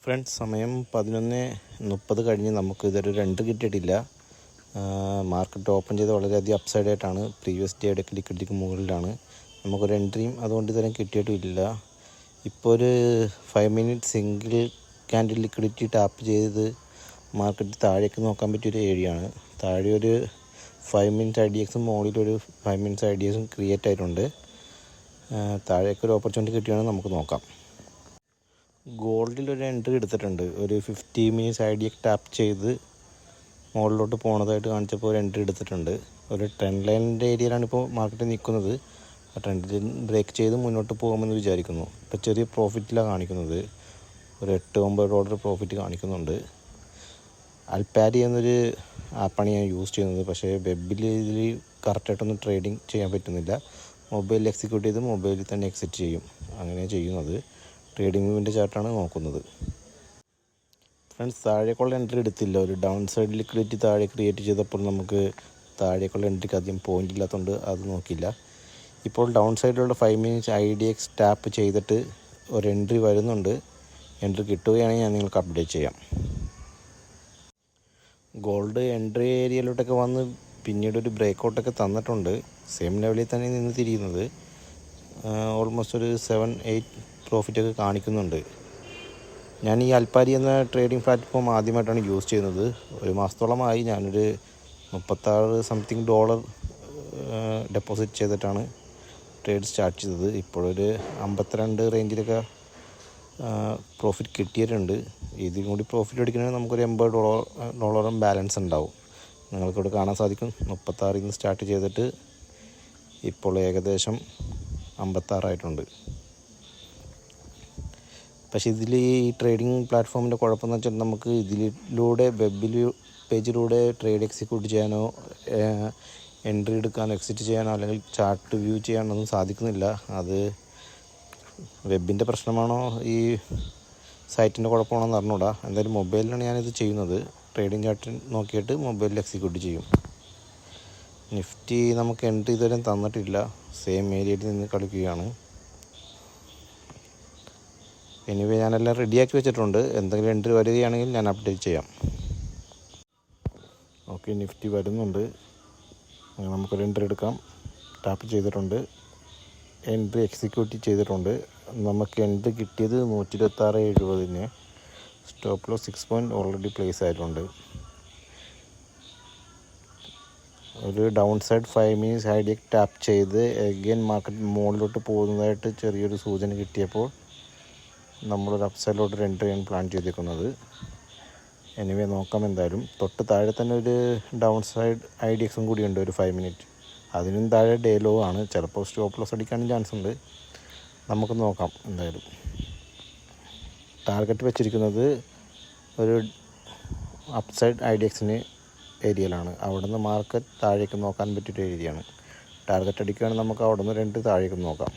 Friends, സമയം 11:30 കഴിഞ്ഞ് നമുക്ക് ഇതൊരു എൻട്രി കിട്ടിയിട്ടില്ല. മാർക്കറ്റ് ഓപ്പൺ ചെയ്ത് വളരെയധികം അപ്സൈഡ് ആയിട്ടാണ്. പ്രീവിയസ് ഡേയുടെ ലിക്വിഡിറ്റിക്ക് മുകളിലാണ്. നമുക്കൊരു എൻട്രിയും അതുകൊണ്ട് ഇതുവരെ കിട്ടിയിട്ടുമില്ല. ഇപ്പോൾ ഒരു 5 minute single candle liquidity tap ചെയ്ത് മാർക്കറ്റ് താഴേക്ക് നോക്കാൻ പറ്റിയൊരു ഏരിയയാണ്. താഴെ ഒരു 5 മിനിറ്റ് IDXും മുകളിലൊരു 5 മിനിറ്റ്സ് IDXും ക്രിയേറ്റ് ആയിട്ടുണ്ട്. താഴേക്കൊരു ഓപ്പർച്യൂണിറ്റി കിട്ടിയാണെങ്കിൽ നമുക്ക് നോക്കാം. ഗോൾഡിലൊരു എൻട്രി എടുത്തിട്ടുണ്ട്. ഒരു 50 മിനിറ്റ്സ് IDX ടാപ്പ് ചെയ്ത് മുകളിലോട്ട് പോണതായിട്ട് കാണിച്ചപ്പോൾ ഒരു എൻട്രി എടുത്തിട്ടുണ്ട്. ഒരു ട്രെൻഡ് ലൈനിൻ്റെ ഏരിയയിലാണ് ഇപ്പോൾ മാർക്കറ്റ് നിൽക്കുന്നത്. ആ ട്രെൻഡ് ലൈൻ ബ്രേക്ക് ചെയ്ത് മുന്നോട്ട് പോകുമെന്ന് വിചാരിക്കുന്നു. ഇപ്പോൾ ചെറിയ പ്രോഫിറ്റിലാണ് കാണിക്കുന്നത്. ഒരു $8-9 പ്രോഫിറ്റ് കാണിക്കുന്നുണ്ട്. അൽപാരി എന്നൊരു ആപ്പാണ് ഞാൻ യൂസ് ചെയ്യുന്നത്. പക്ഷേ വെബിൽ ഇതിൽ കറക്റ്റായിട്ടൊന്നും ട്രേഡിങ് ചെയ്യാൻ പറ്റുന്നില്ല. മൊബൈലിൽ എക്സിക്യൂട്ട് ചെയ്ത് മൊബൈലിൽ തന്നെ എക്സിറ്റ് ചെയ്യും. അങ്ങനെ ചെയ്യുന്നത്. ട്രേഡിംഗ് വ്യൂവിൻ്റെ ചാർട്ടാണ് നോക്കുന്നത്. ഫ്രണ്ട്സ്, താഴേക്കുള്ള എൻട്രി എടുത്തില്ല. ഒരു ഡൗൺ സൈഡ് ലിക്വിഡിറ്റി താഴെ ക്രിയേറ്റ് ചെയ്തപ്പോൾ നമുക്ക് താഴേക്കുള്ള എൻട്രിക്ക് അധികം പോയിൻ്റ് ഇല്ലാത്തതുകൊണ്ട് അത് നോക്കില്ല. ഇപ്പോൾ ഡൗൺ സൈഡിലുള്ള 5 മിനിറ്റ്സ് IDX ടാപ്പ് ചെയ്തിട്ട് ഒരു എൻട്രി വരുന്നുണ്ട്. എൻട്രി കിട്ടുകയാണെങ്കിൽ ഞാൻ നിങ്ങൾക്ക് അപ്ഡേറ്റ് ചെയ്യാം. ഗോൾഡ് എൻട്രി ഏരിയയിലോട്ടൊക്കെ വന്ന് പിന്നീട് ഒരു ബ്രേക്കൗട്ടൊക്കെ തന്നിട്ടുണ്ട്. സെയിം ലെവലിൽ തന്നെ നിന്ന് തിരിയുന്നത്. ഓൾമോസ്റ്റ് ഒരു 7-8 പ്രോഫിറ്റൊക്കെ കാണിക്കുന്നുണ്ട്. ഞാൻ ഈ അൽപാരി എന്ന ട്രേഡിംഗ് പ്ലാറ്റ്ഫോം ആദ്യമായിട്ടാണ് യൂസ് ചെയ്യുന്നത്. ഒരു മാസത്തോളമായി. ഞാനൊരു $36 ഡെപ്പോസിറ്റ് ചെയ്തിട്ടാണ് ട്രേഡ് സ്റ്റാർട്ട് ചെയ്തത്. ഇപ്പോഴൊരു 52 റേഞ്ചിലൊക്കെ പ്രോഫിറ്റ് കിട്ടിയിട്ടുണ്ട്. ഇതിലും കൂടി പ്രോഫിറ്റ് അടിക്കണമെങ്കിൽ നമുക്കൊരു $80 ബാലൻസ് ഉണ്ടാവും. നിങ്ങൾക്കിവിടെ കാണാൻ സാധിക്കും. 36 നിന്ന് സ്റ്റാർട്ട് ചെയ്തിട്ട് ഇപ്പോൾ ഏകദേശം 56 ആയിട്ടുണ്ട്. പക്ഷേ ഇതിൽ ഈ ട്രേഡിംഗ് പ്ലാറ്റ്ഫോമിൻ്റെ കുഴപ്പമെന്ന് വെച്ചാൽ നമുക്ക് ഇതിലൂടെ പേജിലൂടെ ട്രേഡ് എക്സിക്യൂട്ട് ചെയ്യാനോ എൻട്രി എടുക്കാനോ എക്സിറ്റ് ചെയ്യാനോ അല്ലെങ്കിൽ ചാർട്ട് വ്യൂ ചെയ്യാനൊന്നും സാധിക്കുന്നില്ല. അത് വെബിൻ്റെ പ്രശ്നമാണോ ഈ സൈറ്റിൻ്റെ കുഴപ്പമാണോ എന്ന് അറിഞ്ഞൂടാ. എന്തായാലും മൊബൈലിലാണ് ഞാനിത് ചെയ്യുന്നത്. ട്രേഡിംഗ് ചാർട്ട് നോക്കിയിട്ട് മൊബൈലിൽ എക്സിക്യൂട്ട് ചെയ്യും. നിഫ്റ്റി നമുക്ക് എൻട്രി ഇതുവരെ തന്നിട്ടില്ല. സെയിം ഏരിയയിൽ നിന്ന് കളിക്കുകയാണ്. എനിവേ, ഞാനെല്ലാം റെഡിയാക്കി വെച്ചിട്ടുണ്ട്. എന്തെങ്കിലും എൻട്രി വരികയാണെങ്കിൽ ഞാൻ അപ്ഡേറ്റ് ചെയ്യാം. ഓക്കെ, നിഫ്റ്റി വരുന്നുണ്ട്. നമുക്കൊരു എൻട്രി എടുക്കാം. ടാപ്പ് ചെയ്തിട്ടുണ്ട്. എൻട്രി എക്സിക്യൂട്ട് ചെയ്തിട്ടുണ്ട്. നമുക്ക് എൻട്രി കിട്ടിയത് 126.70. Stop loss 6 point already place ആയിട്ടുണ്ട്. ഒരു down side 5 minutes IDX tap ചെയ്ത് എഗെയിൻ മാർക്കറ്റ് മുകളിലോട്ട് പോകുന്നതായിട്ട് ചെറിയൊരു സൂചന കിട്ടിയപ്പോൾ നമ്മളൊരു അപ്സൈഡിലോട്ട് എൻട്രിയാണ് പ്ലാൻ ചെയ്തേക്കുന്നത്. എനിവേ, നോക്കാം. എന്തായാലും തൊട്ട് താഴെ തന്നെ ഒരു ഡൗൺ സൈഡ് IDXും കൂടിയുണ്ട്. ഒരു 5 മിനിറ്റ്. അതിനും താഴെ ഡേ ലോ ആണ്. ചിലപ്പോൾ സ്റ്റോപ്പ് ലോസ് അടിക്കാനും ചാൻസ് ഉണ്ട്. നമുക്ക് നോക്കാം. എന്തായാലും ടാർഗറ്റ് വെച്ചിരിക്കുന്നത് ഒരു അപ്സൈഡ് IDXന് ഏരിയയിലാണ്. അവിടെ നിന്ന് മാർക്കറ്റ് താഴേക്ക് നോക്കാൻ പറ്റിയൊരു ഏരിയയാണ്. ടാർഗറ്റ് അടിക്കുകയാണെങ്കിൽ നമുക്ക് അവിടെ നിന്ന് 2 താഴേക്ക് നോക്കാം.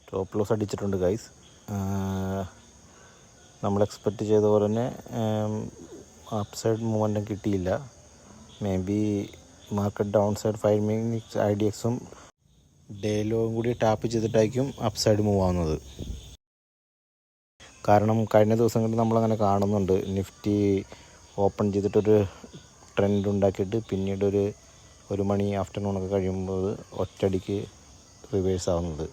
സ്റ്റോപ്പ് ലോസ് അടിച്ചിട്ടുണ്ട് ഗൈസ്. നമ്മൾ എക്സ്പെക്റ്റ് ചെയ്ത പോലെ തന്നെ അപ്പ് സൈഡ് മൂവ്മെൻറ്റും കിട്ടിയില്ല. May be market down side 5 minutes IDXും ഡേ ലോയും കൂടി ടാപ്പ് ചെയ്തിട്ടായിരിക്കും അപ്പ് സൈഡ് മൂവ് ആവുന്നത്. കാരണം കഴിഞ്ഞ ദിവസങ്ങളിൽ നമ്മളങ്ങനെ കാണുന്നുണ്ട്. നിഫ്റ്റി ഓപ്പൺ ചെയ്തിട്ടൊരു ട്രെൻഡ് ഉണ്ടാക്കിയിട്ട് പിന്നീട് ഒരു മണി ആഫ്റ്റർനൂണൊക്കെ കഴിയുമ്പോൾ ഒറ്റയടിക്ക് റിവേഴ്സ് ആവുന്നത്.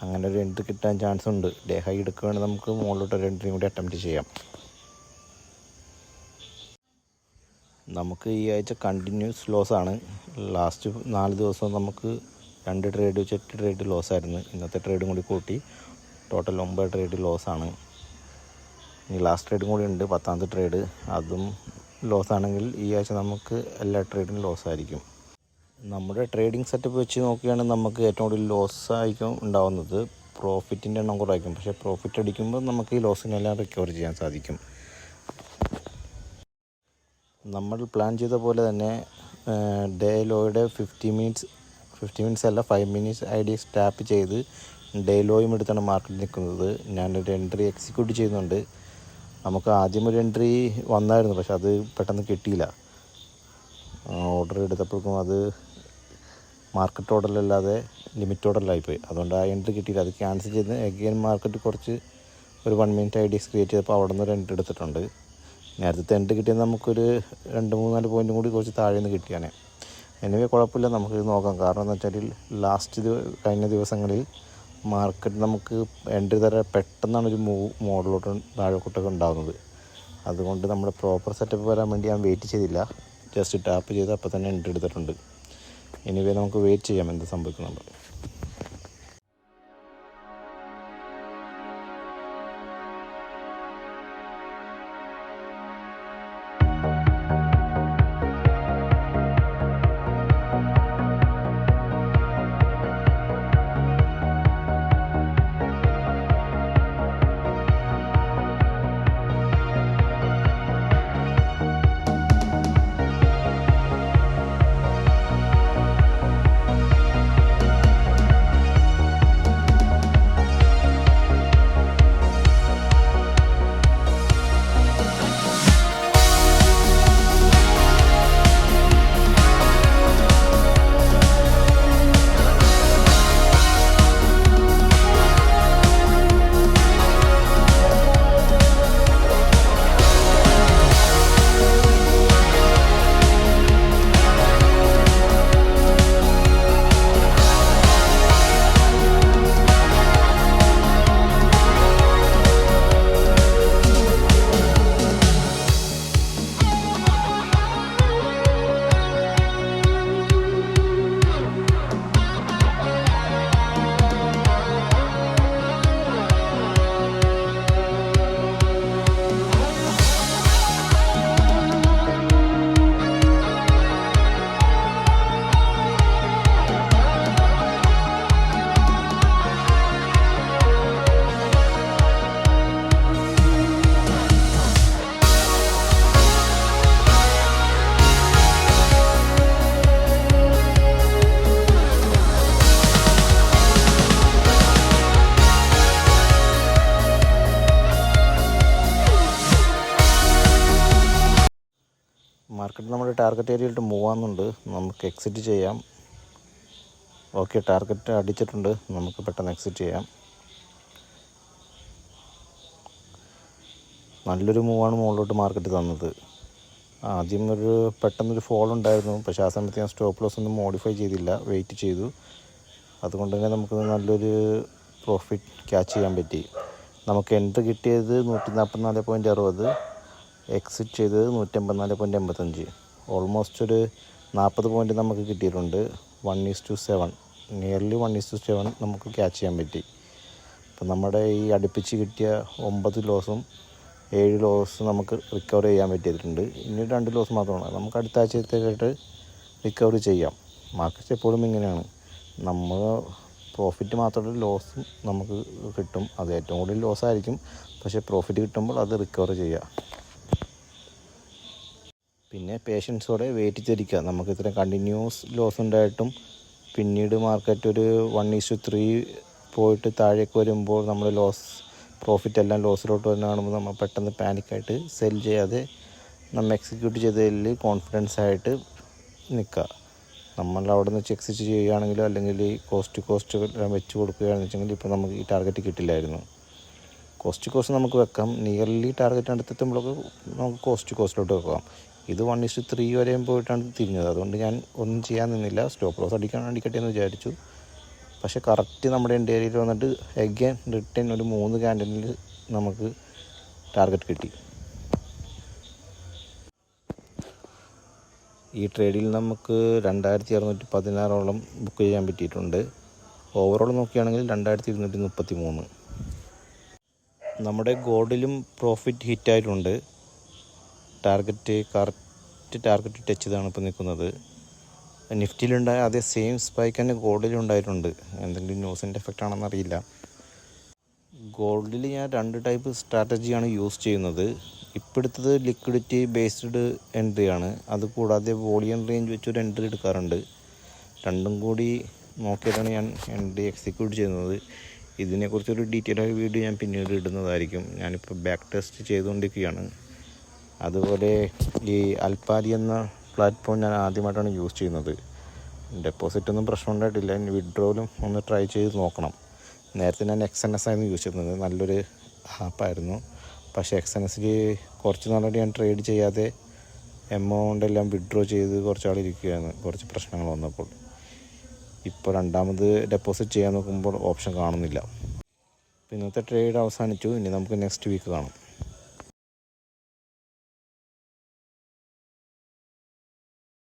അങ്ങനെ ഒരു എൻട്രി കിട്ടാൻ ചാൻസ് ഉണ്ട്. ഡേ ഹൈ എടുക്കുകയാണെങ്കിൽ നമുക്ക് മുകളിലോട്ട് ഒരു എൻട്രിയും കൂടി അറ്റംപ്റ്റ് ചെയ്യാം. നമുക്ക് ഈ ആഴ്ച കണ്ടിന്യൂസ് ലോസാണ്. ലാസ്റ്റ് 4 ദിവസം നമുക്ക് 2 ട്രേഡ് വെച്ച് 8 ട്രേഡ് ലോസായിരുന്നു. ഇന്നത്തെ ട്രേഡും കൂടി കൂട്ടി ടോട്ടൽ 9 ട്രേഡ് ലോസാണ്. ഇനി ലാസ്റ്റ് ട്രേഡും കൂടി ഉണ്ട്, 10ാമത്തെ ട്രേഡ്. അതും ലോസാണെങ്കിൽ ഈ ആഴ്ച നമുക്ക് എല്ലാ ട്രേഡും ലോസായിരിക്കും. നമ്മുടെ ട്രേഡിംഗ് സെറ്റപ്പ് വെച്ച് നോക്കുകയാണെങ്കിൽ നമുക്ക് ഏറ്റവും കൂടുതൽ ലോസായിരിക്കും ഉണ്ടാകുന്നത്. പ്രോഫിറ്റിൻ്റെ എണ്ണം കുറവായിരിക്കും. പക്ഷേ പ്രോഫിറ്റ് അടിക്കുമ്പോൾ നമുക്ക് ഈ ലോസിനെല്ലാം റിക്കവർ ചെയ്യാൻ സാധിക്കും. നമ്മൾ പ്ലാൻ ചെയ്ത പോലെ തന്നെ ഡേ ലോയുടെ 50 മിനിറ്റ്സ് അല്ല 5 മിനിറ്റ്സ് ഐഡിയസ് ടാപ്പ് ചെയ്ത് ഡേ ലോയും എടുത്താണ് മാർക്കറ്റിൽ നിൽക്കുന്നത്. ഞാനൊരു എൻട്രി എക്സിക്യൂട്ട് ചെയ്യുന്നുണ്ട്. നമുക്ക് ആദ്യം ഒരു എൻട്രി വന്നായിരുന്നു, പക്ഷെ അത് പെട്ടെന്ന് കിട്ടിയില്ല. ഓർഡർ എടുത്തപ്പോഴേക്കും അത് മാർക്കറ്റ് ഓർഡറിലല്ലാതെ ലിമിറ്റ് ഓർഡറിലായിപ്പോയി. അതുകൊണ്ട് ആ എൻട്രി കിട്ടിയില്ല. അത് ക്യാൻസൽ ചെയ്ത് എഗെയിൻ മാർക്കറ്റ് കുറച്ച് ഒരു 1 മിനിറ്റ് ഐഡിയസ് ക്രിയേറ്റ് ചെയ്തപ്പോൾ അവിടെ നിന്ന് ഒരു എൻട്രി എടുത്തിട്ടുണ്ട്. നേരത്തെ എൻട്രി കിട്ടിയത് നമുക്കൊരു 2-3-4 പോയിൻറ്റും കൂടി കുറച്ച് താഴെ നിന്ന് കിട്ടിയാണ്. എനിവേ കുഴപ്പമില്ല, നമുക്ക് നോക്കാം. കാരണം എന്ന് വെച്ചാൽ കഴിഞ്ഞ ദിവസങ്ങളിൽ മാർക്കറ്റ് നമുക്ക് എൻട്രി തരാൻ പെട്ടെന്നാണ് ഒരു മോഡലോട്ട് താഴെക്കൊട്ടൊക്കെ ഉണ്ടാകുന്നത്. അതുകൊണ്ട് നമ്മുടെ പ്രോപ്പർ സെറ്റപ്പ് വരാൻ വേണ്ടി ഞാൻ വെയിറ്റ് ചെയ്തില്ല. ജസ്റ്റ് ടാപ്പ് ചെയ്ത് അപ്പോൾ തന്നെ എൻട്രി എടുത്തിട്ടുണ്ട്. എനിവേ നമുക്ക് വെയിറ്റ് ചെയ്യാം എന്ത് സംഭവിക്കുന്നുണ്ട്. മാർക്കറ്റ് നമ്മുടെ ടാർഗറ്റ് ഏരിയയിലോട്ട് മൂവ് ആകുന്നുണ്ട്. നമുക്ക് എക്സിറ്റ് ചെയ്യാം. ഓക്കെ, ടാർഗറ്റ് അടിച്ചിട്ടുണ്ട്. നമുക്ക് പെട്ടെന്ന് എക്സിറ്റ് ചെയ്യാം. നല്ലൊരു മൂവാണ് മുകളിലോട്ട് മാർക്കറ്റ് തന്നത്. ആദ്യം പെട്ടെന്നൊരു ഫോൾ ഉണ്ടായിരുന്നു. പക്ഷേ ആ സമയത്ത് ഞാൻ സ്റ്റോപ്പ് ലോസ് ഒന്നും മോഡിഫൈ ചെയ്തില്ല, വെയിറ്റ് ചെയ്തു. അതുകൊണ്ട് തന്നെ നമുക്ക് നല്ലൊരു പ്രോഫിറ്റ് ക്യാച്ച് ചെയ്യാൻ പറ്റി. നമുക്ക് എൻട്രി കിട്ടിയത് 144.60, എക്സിറ്റ് ചെയ്തത് 184.85. ഓൾമോസ്റ്റ് ഒരു 40 പോയിൻറ്റ് നമുക്ക് കിട്ടിയിട്ടുണ്ട്. 1:7, നിയർലി 1:7 നമുക്ക് ക്യാച്ച് ചെയ്യാൻ പറ്റി. അപ്പം നമ്മുടെ ഈ അടുപ്പിച്ച് കിട്ടിയ 9 ലോസും 7 ലോസും നമുക്ക് റിക്കവർ ചെയ്യാൻ പറ്റിയിട്ടുണ്ട്. ഇനി 2 ലോസ് മാത്രമാണ്. നമുക്ക് അടുത്ത ആഴ്ചത്തേക്കായിട്ട് റിക്കവർ ചെയ്യാം. മാർക്കറ്റ് എപ്പോഴും ഇങ്ങനെയാണ്. നമ്മൾ പ്രോഫിറ്റ് മാത്രമല്ല ലോസും നമുക്ക് കിട്ടും. അത് ഏറ്റവും കൂടുതൽ ലോസായിരിക്കും, പക്ഷേ പ്രോഫിറ്റ് കിട്ടുമ്പോൾ അത് റിക്കവർ ചെയ്യുക. പിന്നെ പേഷ്യൻസോടെ വെയിറ്റ് ചെയ്തിരിക്കുക. നമുക്ക് ഇത്രയും കണ്ടിന്യൂസ് ലോസ് ഉണ്ടായിട്ടും പിന്നീട് മാർക്കറ്റ് ഒരു 1:3 പോയിട്ട് താഴേക്ക് വരുമ്പോൾ നമ്മൾ പ്രോഫിറ്റ് എല്ലാം ലോസിലോട്ട് വരുന്ന കാണുമ്പോൾ നമ്മൾ പെട്ടെന്ന് പാനിക്കായിട്ട് സെൽ ചെയ്യാതെ നമ്മൾ എക്സിക്യൂട്ട് ചെയ്തതിൽ കോൺഫിഡൻസ് ആയിട്ട് നിൽക്കുക. നമ്മൾ അവിടെ നിന്ന് എക്സിറ്റ് ചെയ്യുകയാണെങ്കിലോ അല്ലെങ്കിൽ കോസ്റ്റ് വെച്ച് കൊടുക്കുകയാണെന്ന് വെച്ചെങ്കിൽ ഇപ്പോൾ നമുക്ക് ഈ ടാർഗറ്റ് കിട്ടില്ലായിരുന്നു. കോസ്റ്റ് നമുക്ക് വെക്കാം. നിയർലി ടാർഗറ്റ് അടുത്തെത്തുമ്പോഴൊക്കെ നമുക്ക് കോസ്റ്റിലോട്ട് വെക്കാം. ഇത് 1:3 വരെയും പോയിട്ടാണ് തിരിഞ്ഞത്. അതുകൊണ്ട് ഞാൻ ഒന്നും ചെയ്യാൻ നിന്നില്ല. സ്റ്റോപ്പ് ലോസ് അടിക്കട്ടെ എന്ന് വിചാരിച്ചു. പക്ഷേ കറക്റ്റ് നമ്മുടെ എൻ്റെ ഏരിയയിൽ വന്നിട്ട് എഗെയിൻ റിട്ടേൺ ഒരു 3 ക്യാൻഡിലിൽ നമുക്ക് ടാർഗറ്റ് കിട്ടി. ഈ ട്രേഡിൽ നമുക്ക് 2616 ബുക്ക് ചെയ്യാൻ പറ്റിയിട്ടുണ്ട്. ഓവറോൾ നോക്കുകയാണെങ്കിൽ 2233. നമ്മുടെ ഗോൾഡിലും പ്രോഫിറ്റ് ഹിറ്റായിട്ടുണ്ട്. കറക്റ്റ് ടാർഗറ്റ് ടച്ച് ചെയ്താണ് ഇപ്പോൾ നിൽക്കുന്നത്. നിഫ്റ്റിയിലുണ്ടായ അതേ സെയിം സ്പൈക്ക് തന്നെ ഗോൾഡിലുണ്ടായിട്ടുണ്ട്. എന്തെങ്കിലും ന്യൂസിൻ്റെ എഫക്റ്റ് ആണെന്നറിയില്ല. ഗോൾഡിൽ ഞാൻ 2 ടൈപ്പ് സ്ട്രാറ്റജിയാണ് യൂസ് ചെയ്യുന്നത്. ഇപ്പോഴത്തത് ലിക്വിഡിറ്റി ബേസ്ഡ് എൻട്രിയാണ്. അതുകൂടാതെ വോളിയം റേഞ്ച് വെച്ചൊരു എൻട്രി എടുക്കാറുണ്ട്. രണ്ടും കൂടി നോക്കിയിട്ടാണ് ഞാൻ എൻട്രി എക്സിക്യൂട്ട് ചെയ്യുന്നത്. ഇതിനെക്കുറിച്ചൊരു ഡീറ്റെയിൽഡ് വീഡിയോ ഞാൻ പിന്നീട് ഇടുന്നതായിരിക്കും. ഞാനിപ്പോൾ ബാക്ക് ടെസ്റ്റ് ചെയ്തുകൊണ്ടിരിക്കുകയാണ്. അതുപോലെ ഈ അൽപാരി എന്ന പ്ലാറ്റ്ഫോം ഞാൻ ആദ്യമായിട്ടാണ് യൂസ് ചെയ്യുന്നത്. ഡെപ്പോസിറ്റൊന്നും പ്രശ്നമുണ്ടായിട്ടില്ല. ഇനി വിഡ്രോയിലും ഒന്ന് ട്രൈ ചെയ്ത് നോക്കണം. നേരത്തെ ഞാൻ XNS ആയിരുന്നു യൂസ് ചെയ്യുന്നത്. നല്ലൊരു ആപ്പായിരുന്നു. പക്ഷേ XNSൽ കുറച്ച് നാളായിട്ട് ഞാൻ ട്രേഡ് ചെയ്യാതെ എമൗണ്ട് എല്ലാം വിഡ്രോ ചെയ്ത് കുറച്ചാളിരിക്കുകയാണ്. കുറച്ച് പ്രശ്നങ്ങൾ വന്നപ്പോൾ ഇപ്പോൾ രണ്ടാമത് ഡെപ്പോസിറ്റ് ചെയ്യാൻ നോക്കുമ്പോൾ ഓപ്ഷൻ കാണുന്നില്ല. ഇന്നത്തെ ട്രേഡ് അവസാനിച്ചു. ഇനി നമുക്ക് നെക്സ്റ്റ് വീക്ക് കാണാം.